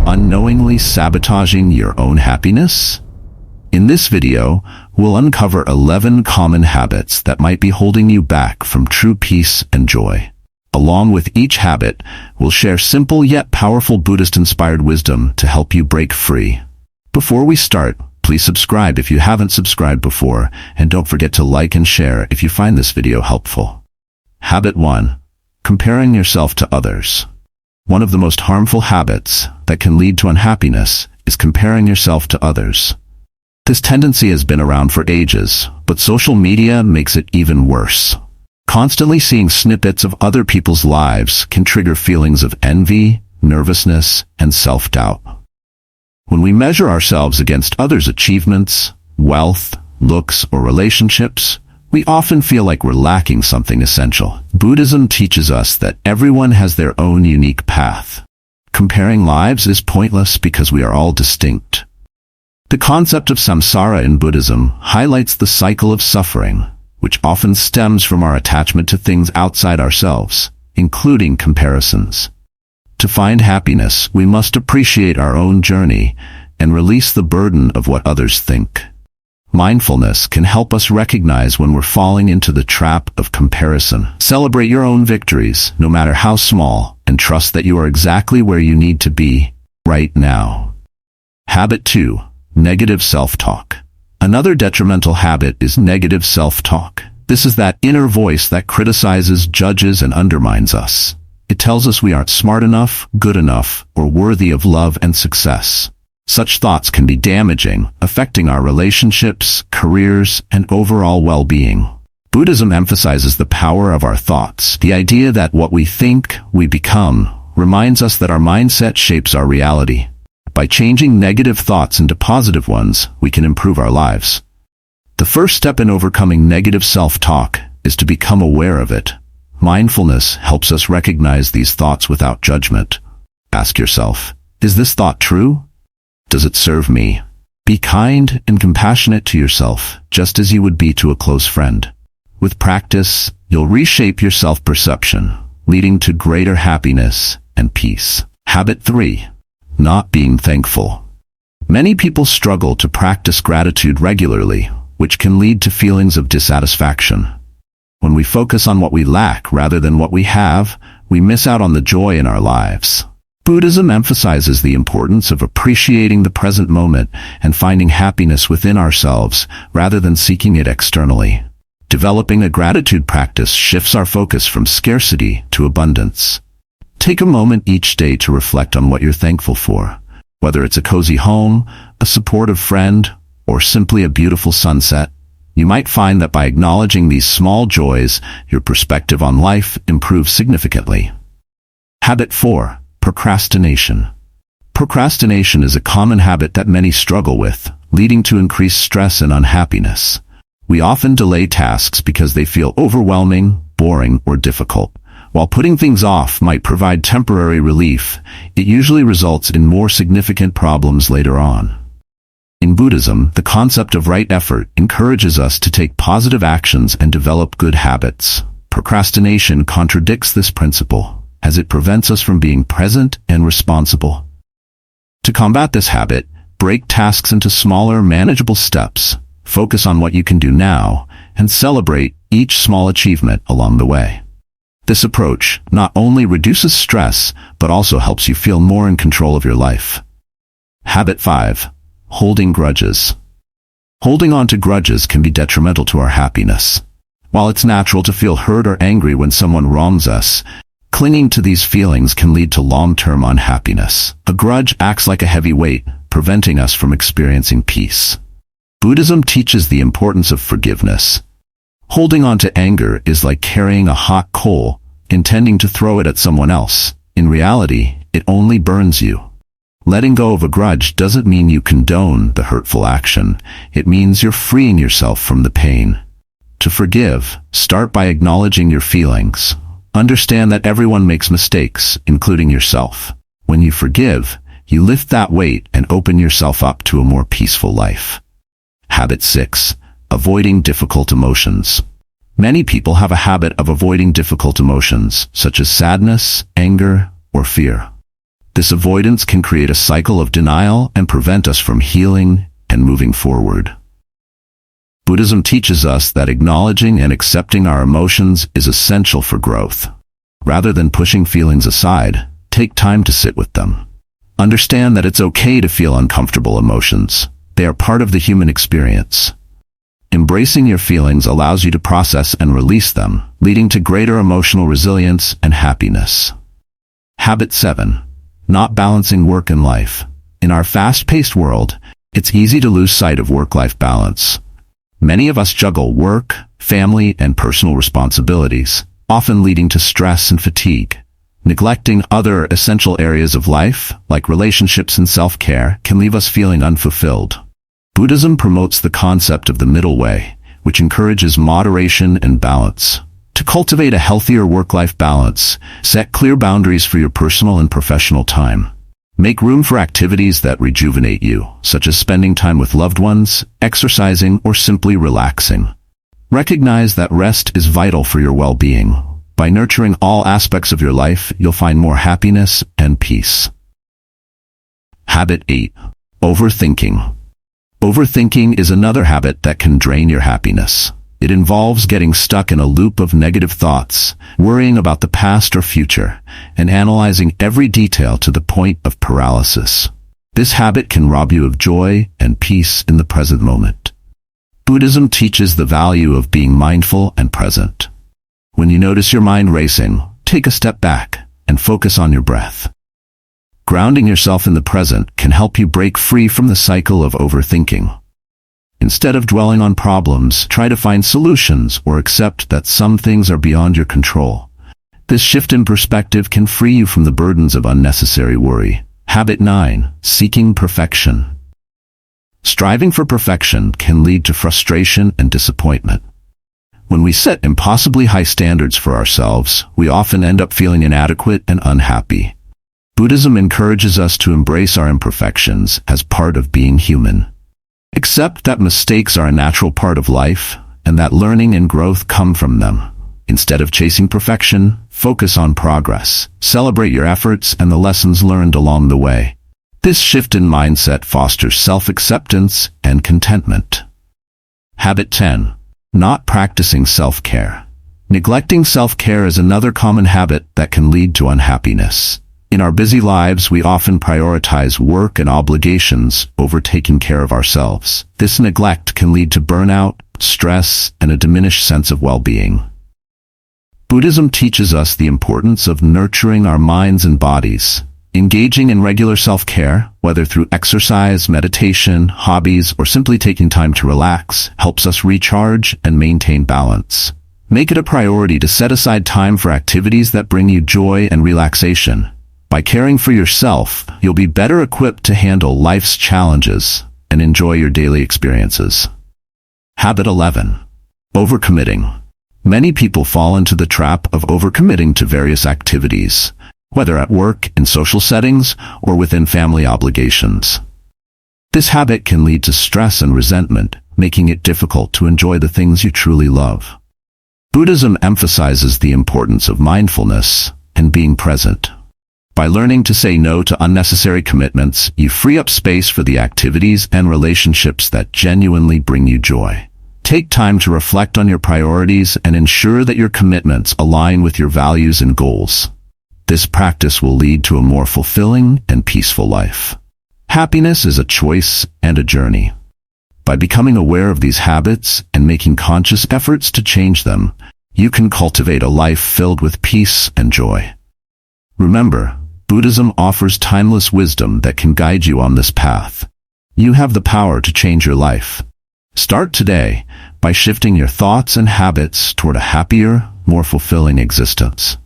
Unknowingly sabotaging your own happiness? In this video, we'll uncover 11 common habits that might be holding you back from true peace and joy. Along with each habit, we'll share simple yet powerful Buddhist-inspired wisdom to help you break free. Before we start, please subscribe if you haven't subscribed before, and don't forget to like and share if you find this video helpful. Habit 1. Comparing yourself to others. One of the most harmful habits that can lead to unhappiness is comparing yourself to others. This tendency has been around for ages, but social media makes it even worse. Constantly seeing snippets of other people's lives can trigger feelings of envy, nervousness, and self-doubt. When we measure ourselves against others' achievements, wealth, looks, or relationships, we often feel like we're lacking something essential. Buddhism teaches us that everyone has their own unique path. Comparing lives is pointless because we are all distinct. The concept of samsara in Buddhism highlights the cycle of suffering, which often stems from our attachment to things outside ourselves, including comparisons. To find happiness, we must appreciate our own journey and release the burden of what others think. Mindfulness can help us recognize when we're falling into the trap of comparison. Celebrate your own victories, no matter how small, and trust that you are exactly where you need to be right now. Habit 2. Negative self-talk. Another detrimental habit is negative self-talk. This is that inner voice that criticizes, judges, and undermines us. It tells us we aren't smart enough, good enough, or worthy of love and success. Such thoughts can be damaging, affecting our relationships, careers, and overall well-being. Buddhism emphasizes the power of our thoughts. The idea that what we think, we become, reminds us that our mindset shapes our reality. By changing negative thoughts into positive ones, we can improve our lives. The first step in overcoming negative self-talk is to become aware of it. Mindfulness helps us recognize these thoughts without judgment. Ask yourself, is this thought true? Does it serve me? Be kind and compassionate to yourself, just as you would be to a close friend. With practice, you'll reshape your self-perception, leading to greater happiness and peace. Habit 3. Not being thankful. Many people struggle to practice gratitude regularly, which can lead to feelings of dissatisfaction. When we focus on what we lack rather than what we have, we miss out on the joy in our lives. Buddhism emphasizes the importance of appreciating the present moment and finding happiness within ourselves rather than seeking it externally. Developing a gratitude practice shifts our focus from scarcity to abundance. Take a moment each day to reflect on what you're thankful for, whether it's a cozy home, a supportive friend, or simply a beautiful sunset. You might find that by acknowledging these small joys, your perspective on life improves significantly. Habit 4. Procrastination. Procrastination is a common habit that many struggle with, leading to increased stress and unhappiness. We often delay tasks because they feel overwhelming, boring, or difficult. While putting things off might provide temporary relief, it usually results in more significant problems later on. In Buddhism, the concept of right effort encourages us to take positive actions and develop good habits. Procrastination contradicts this principle, as it prevents us from being present and responsible. To combat this habit, break tasks into smaller, manageable steps, focus on what you can do now, and celebrate each small achievement along the way. This approach not only reduces stress, but also helps you feel more in control of your life. Habit 5. Holding grudges. Holding on to grudges can be detrimental to our happiness. While it's natural to feel hurt or angry when someone wrongs us, clinging to these feelings can lead to long-term unhappiness. A grudge acts like a heavy weight, preventing us from experiencing peace. Buddhism teaches the importance of forgiveness. Holding on to anger is like carrying a hot coal, intending to throw it at someone else. In reality, it only burns you. Letting go of a grudge doesn't mean you condone the hurtful action. It means you're freeing yourself from the pain. To forgive, start by acknowledging your feelings. Understand that everyone makes mistakes, including yourself. When you forgive, you lift that weight and open yourself up to a more peaceful life. Habit 6. Avoiding difficult emotions. Many people have a habit of avoiding difficult emotions, such as sadness, anger, or fear. This avoidance can create a cycle of denial and prevent us from healing and moving forward. Buddhism teaches us that acknowledging and accepting our emotions is essential for growth. Rather than pushing feelings aside, take time to sit with them. Understand that it's okay to feel uncomfortable emotions. They are part of the human experience. Embracing your feelings allows you to process and release them, leading to greater emotional resilience and happiness. Habit 7. Not balancing work and life. In our fast-paced world, it's easy to lose sight of work-life balance. Many of us juggle work, family, and personal responsibilities, often leading to stress and fatigue. Neglecting other essential areas of life, like relationships and self-care, can leave us feeling unfulfilled. Buddhism promotes the concept of the middle way, which encourages moderation and balance. To cultivate a healthier work-life balance, set clear boundaries for your personal and professional time. Make room for activities that rejuvenate you, such as spending time with loved ones, exercising, or simply relaxing. Recognize that rest is vital for your well-being. By nurturing all aspects of your life, you'll find more happiness and peace. Habit 8. Overthinking. Overthinking is another habit that can drain your happiness. It involves getting stuck in a loop of negative thoughts, worrying about the past or future, and analyzing every detail to the point of paralysis. This habit can rob you of joy and peace in the present moment. Buddhism teaches the value of being mindful and present. When you notice your mind racing, take a step back and focus on your breath. Grounding yourself in the present can help you break free from the cycle of overthinking. Instead of dwelling on problems, try to find solutions or accept that some things are beyond your control. This shift in perspective can free you from the burdens of unnecessary worry. Habit 9. Seeking perfection. Striving for perfection can lead to frustration and disappointment. When we set impossibly high standards for ourselves, we often end up feeling inadequate and unhappy. Buddhism encourages us to embrace our imperfections as part of being human. Accept that mistakes are a natural part of life, and that learning and growth come from them. Instead of chasing perfection, focus on progress. Celebrate your efforts and the lessons learned along the way. This shift in mindset fosters self-acceptance and contentment. Habit 10. Not practicing self-care. Neglecting self-care is another common habit that can lead to unhappiness. In our busy lives, we often prioritize work and obligations over taking care of ourselves. This neglect can lead to burnout, stress, and a diminished sense of well-being. Buddhism teaches us the importance of nurturing our minds and bodies. Engaging in regular self-care, whether through exercise, meditation, hobbies, or simply taking time to relax, helps us recharge and maintain balance. Make it a priority to set aside time for activities that bring you joy and relaxation. By caring for yourself, you'll be better equipped to handle life's challenges and enjoy your daily experiences. Habit 11. Overcommitting. Many people fall into the trap of overcommitting to various activities, whether at work, in social settings, or within family obligations. This habit can lead to stress and resentment, making it difficult to enjoy the things you truly love. Buddhism emphasizes the importance of mindfulness and being present. By learning to say no to unnecessary commitments, you free up space for the activities and relationships that genuinely bring you joy. Take time to reflect on your priorities and ensure that your commitments align with your values and goals. This practice will lead to a more fulfilling and peaceful life. Happiness is a choice and a journey. By becoming aware of these habits and making conscious efforts to change them, you can cultivate a life filled with peace and joy. Remember, Buddhism offers timeless wisdom that can guide you on this path. You have the power to change your life. Start today by shifting your thoughts and habits toward a happier, more fulfilling existence.